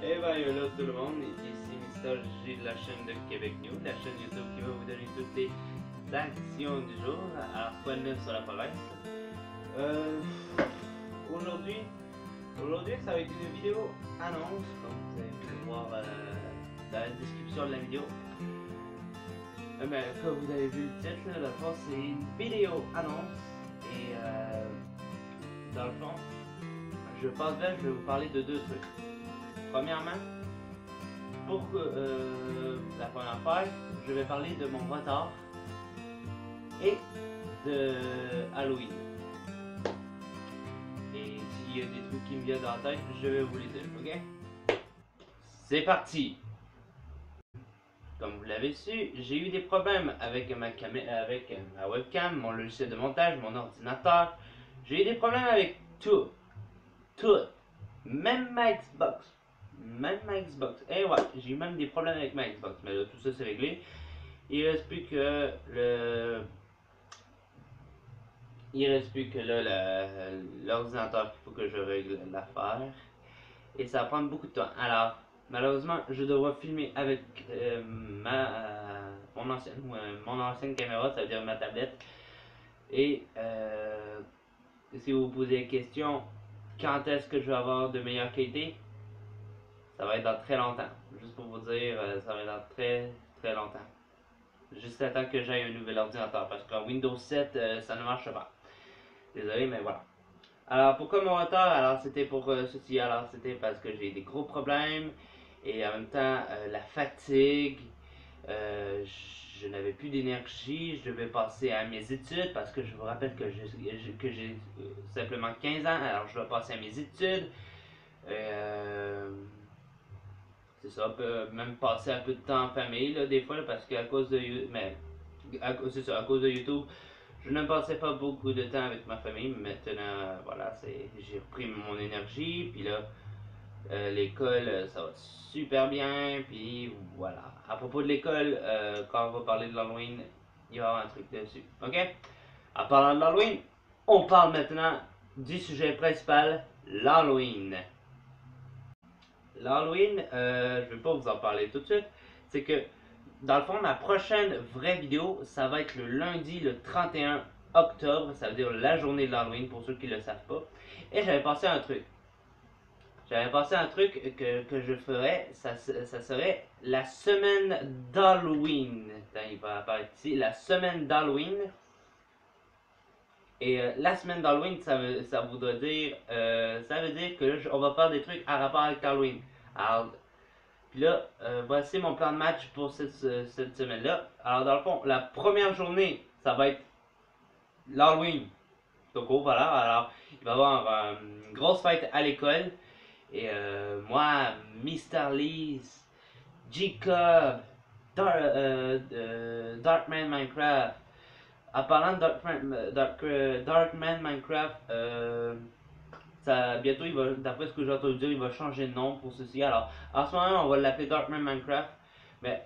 Et ben hello tout le monde, ici Mister G de la chaîne de Québec News, la chaîne YouTube qui va vous donner toutes les actions du jour. Alors quoi de neuf sur la province. Aujourd'hui ça va être une vidéo annonce, comme vous avez pu le voir dans la description de la vidéo. Comme vous avez vu le titre, dans le fond c'est une vidéo annonce et dans le fond je vais vous parler de deux trucs. Premièrement, pour la première fois, je vais parler de mon retard et de Halloween. Et s'il y a des trucs qui me viennent dans la tête, je vais vous les dire, ok? C'est parti! Comme vous l'avez su, j'ai eu des problèmes avec ma webcam, mon logiciel de montage, mon ordinateur. J'ai eu des problèmes avec tout. Même ma Xbox. Et ouais, j'ai eu même des problèmes avec ma Xbox. Mais là, tout ça c'est réglé. Il reste plus que l'ordinateur qu'il faut que je règle l'affaire. Et ça va prendre beaucoup de temps. Alors, malheureusement, je devrais filmer avec mon ancienne caméra, ça veut dire ma tablette. Et si vous vous posez la question, quand est-ce que je vais avoir de meilleure qualité? Ça va être dans très longtemps. Juste pour vous dire, ça va être dans très longtemps. Juste à temps que j'aille un nouvel ordinateur. Parce qu'en Windows 7, ça ne marche pas. Désolé, mais voilà. Alors, pourquoi mon retard? Alors, c'était pour ceci. Alors, c'était parce que j'ai des gros problèmes. Et en même temps, la fatigue. Je n'avais plus d'énergie. Je devais passer à mes études. Parce que je vous rappelle que j'ai simplement 15 ans. Alors, je dois passer à mes études. C'est ça, même passer un peu de temps en famille là, des fois là, parce qu'à cause de c'est ça, à cause de YouTube, je ne passais pas beaucoup de temps avec ma famille. Maintenant, voilà, j'ai repris mon énergie, puis là, l'école, ça va super bien, puis voilà. À propos de l'école, quand on va parler de l'Halloween, il va y avoir un truc dessus, ok? En parlant de l'Halloween, on parle maintenant du sujet principal, l'Halloween. L'Halloween, je ne vais pas vous en parler tout de suite, c'est que dans le fond, ma prochaine vraie vidéo, ça va être le lundi, le 31 octobre, ça veut dire la journée de l'Halloween pour ceux qui ne le savent pas. Et j'avais pensé à un truc. Que je ferais, ça serait la semaine d'Halloween. Il va apparaître ici, la semaine d'Halloween. Et la semaine d'Halloween, ça veut dire que là, on va faire des trucs à rapport avec Halloween. Alors, puis là, voici mon plan de match pour cette semaine-là. Alors, dans le fond, la première journée, ça va être l'Halloween. Donc, voilà. Alors, il va y avoir une grosse fête à l'école. Et moi, Mr. Lee's, Jacob, Darkman Minecraft. En parlant de Darkman Minecraft, bientôt, d'après ce que j'ai entendu dire, il va changer de nom pour ceci. Alors, en ce moment, on va l'appeler Darkman Minecraft. Mais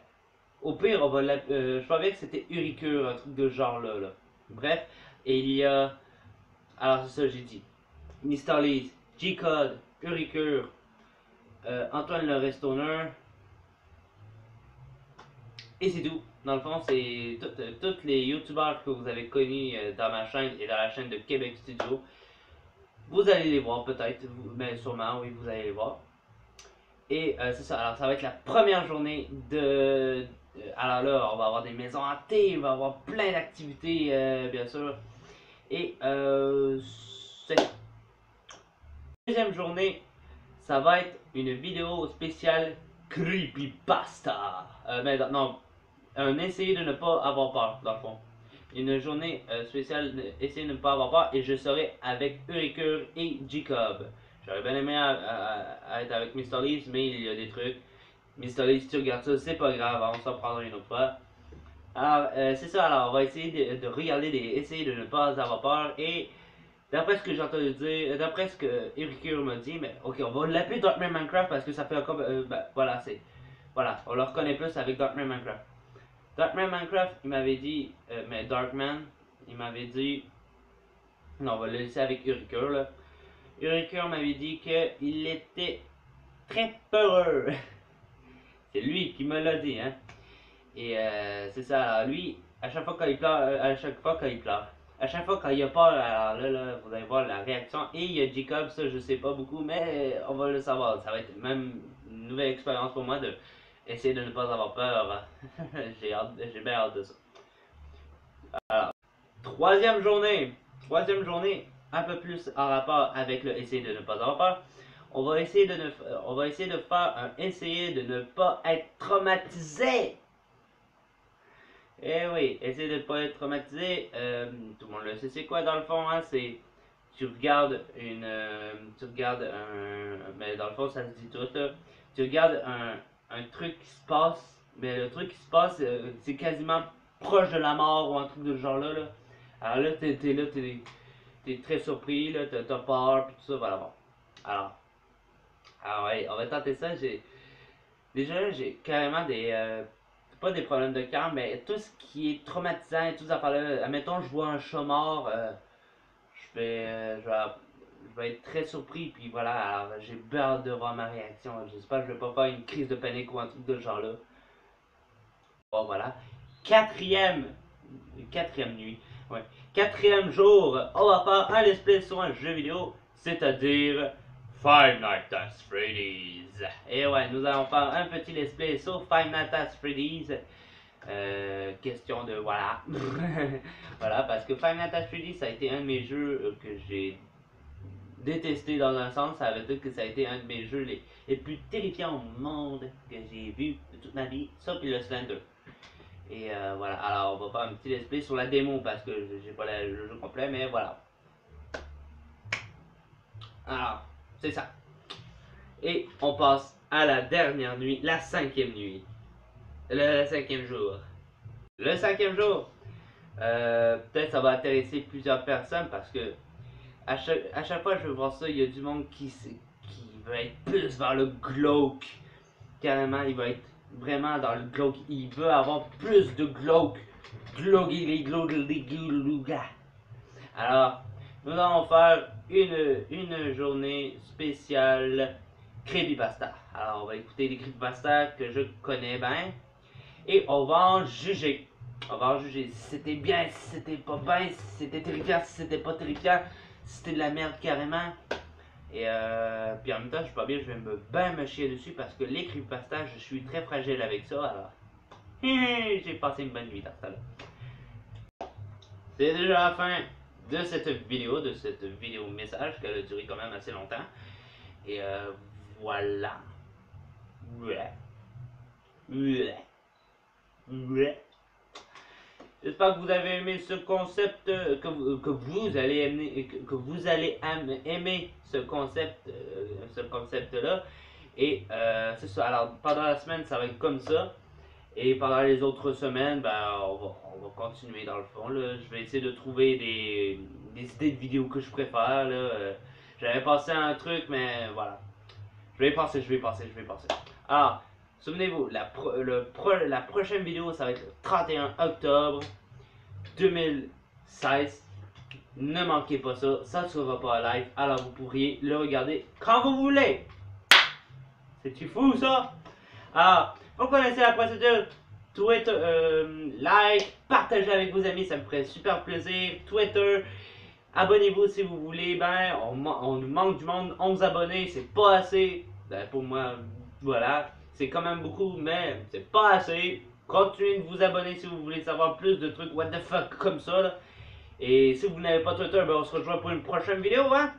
au pire, on va l'appeler. Je savais que c'était Uricure, un truc de genre là. Bref, et il y a. Alors, c'est ça, j'ai dit. Mr. Lee's, G-Code, Uricure, Antoine le Restoner. Et c'est tout. Dans le fond, c'est tous les youtubeurs que vous avez connus dans ma chaîne et dans la chaîne de Québec Studio. Vous allez les voir peut-être, mais sûrement, oui, vous allez les voir. Et c'est ça, alors ça va être la première journée de... alors là, on va avoir des maisons hantées, on va avoir plein d'activités, bien sûr. Et c'est ça. Deuxième journée, ça va être une vidéo spéciale Creepypasta. Mais non, essayer de ne pas avoir peur, dans le fond. Une journée spéciale, essayer de ne pas avoir peur, et je serai avec Uricure et Jacob. J'aurais bien aimé être avec Mr. Leaves, mais il y a des trucs. Mr. Leaves, si tu regardes ça, c'est pas grave, on s'en prendra une autre fois. Alors, c'est ça, alors on va essayer de regarder, essayer de ne pas avoir peur, et d'après ce que j'ai entendu dire, d'après ce que Uricure m'a dit, mais ok, on va l'appeler Darkman Minecraft parce que ça fait encore, voilà, on le reconnaît plus avec Darkman Minecraft. Darkman Minecraft, il m'avait dit, mais Darkman, il m'avait dit, non, on va le laisser avec Uricure là. Uricure m'avait dit qu'il était très peureux. C'est lui qui me l'a dit, hein. Et c'est ça, alors lui, à chaque fois quand il pleure, à chaque fois quand il pleure, à chaque fois quand il a peur, alors là, vous allez voir la réaction. Et il y a Jacob, ça je sais pas beaucoup, mais on va le savoir. Ça va être même une nouvelle expérience pour moi de essayer de ne pas avoir peur. J'ai bien hâte de ça. Alors, troisième journée, un peu plus en rapport avec le essayer de ne pas avoir peur. On va essayer de faire un essayer de ne pas être traumatisé. Eh oui, essayer de ne pas être traumatisé. Tout le monde le sait, c'est quoi dans le fond, hein? C'est tu regardes mais dans le fond ça se dit tout là. Tu regardes un truc qui se passe, mais le truc qui se passe, c'est quasiment proche de la mort ou un truc de ce genre là. Alors là, t'es très surpris, là, t'as peur, puis tout ça, voilà. Bon. Alors ouais, on va tenter ça. Déjà, j'ai carrément pas des problèmes de cœur, mais tout ce qui est traumatisant et tout ça, là, admettons, je vois un chat mort, je vais être très surpris, puis voilà, alors j'ai peur de voir ma réaction. J'espère que je vais pas faire une crise de panique ou un truc de ce genre-là. Bon, voilà. Quatrième, quatrième nuit, ouais. Quatrième jour, on va faire un let's play sur un jeu vidéo, c'est-à-dire Five Nights at Freddy's. Et ouais, nous allons faire un petit let's play sur Five Nights at Freddy's. Question de voilà. Voilà, parce que Five Nights at Freddy's, ça a été un de mes jeux que j'ai détesté dans un sens. Ça veut dire que ça a été un de mes jeux les plus terrifiants au monde que j'ai vu de toute ma vie. Ça, puis le Slender. Et voilà, alors on va faire un petit let's play sur la démo parce que j'ai pas le jeu complet, mais voilà. Alors, c'est ça. Et on passe à la dernière nuit, la cinquième nuit. Le cinquième jour. Le cinquième jour, peut-être ça va intéresser plusieurs personnes parce que à chaque fois que je veux voir ça, il y a du monde qui va être plus vers le glauque. Carrément, il va être vraiment dans le glauque. Il veut avoir plus de glauque. Alors, nous allons faire une journée spéciale creepypasta. Alors, on va écouter des creepypasta que je connais bien. Et on va en juger. On va en juger si c'était bien, si c'était pas bien, si c'était terrifiant, si c'était pas terrifiant, si c'était de la merde carrément. Et puis en même temps, je suis pas bien, je vais bien me chier dessus parce que les creepypasta, je suis très fragile avec ça. Alors, j'ai passé une bonne nuit dans ça là. C'est déjà la fin de cette vidéo message qui a duré quand même assez longtemps. Et voilà. Ouais. J'espère que vous avez aimé ce concept, que vous allez aimer ce concept-là. Et c'est ça. Alors pendant la semaine, ça va être comme ça. Et pendant les autres semaines, ben, on va continuer dans le fond. Là. Je vais essayer de trouver des idées de vidéos que je préfère. J'avais pensé à un truc, mais voilà. Je vais y passer. Alors, souvenez-vous, la prochaine vidéo, ça va être le 31 octobre 2016. Ne manquez pas ça, ça ne sera pas live, alors vous pourriez le regarder quand vous voulez. C'est-tu fou ça? Alors, vous connaissez la procédure. Twitter, like, partagez avec vos amis, ça me ferait super plaisir. Twitter, abonnez-vous si vous voulez. Ben, on nous manque du monde. 11 abonnés, c'est pas assez. Ben, pour moi, voilà. C'est quand même beaucoup, mais c'est pas assez. Continuez de vous abonner si vous voulez savoir plus de trucs what the fuck comme ça. Là. Et si vous n'avez pas Twitter, ben, on se rejoint pour une prochaine vidéo. Hein?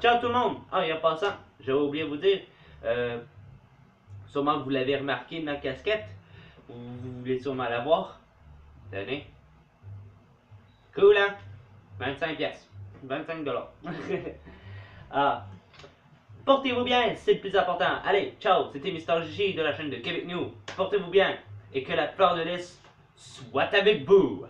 Ciao tout le monde. Ah, et en passant, j'avais oublié de vous dire. Sûrement que vous l'avez remarqué, ma casquette. Vous voulez sûrement la voir. Tenez. Cool, hein? 25 pièces. 25 $. Ah. Portez-vous bien, c'est le plus important. Allez, ciao, c'était Mr. Gigi de la chaîne de Québec New. Portez-vous bien et que la fleur de lys soit avec vous.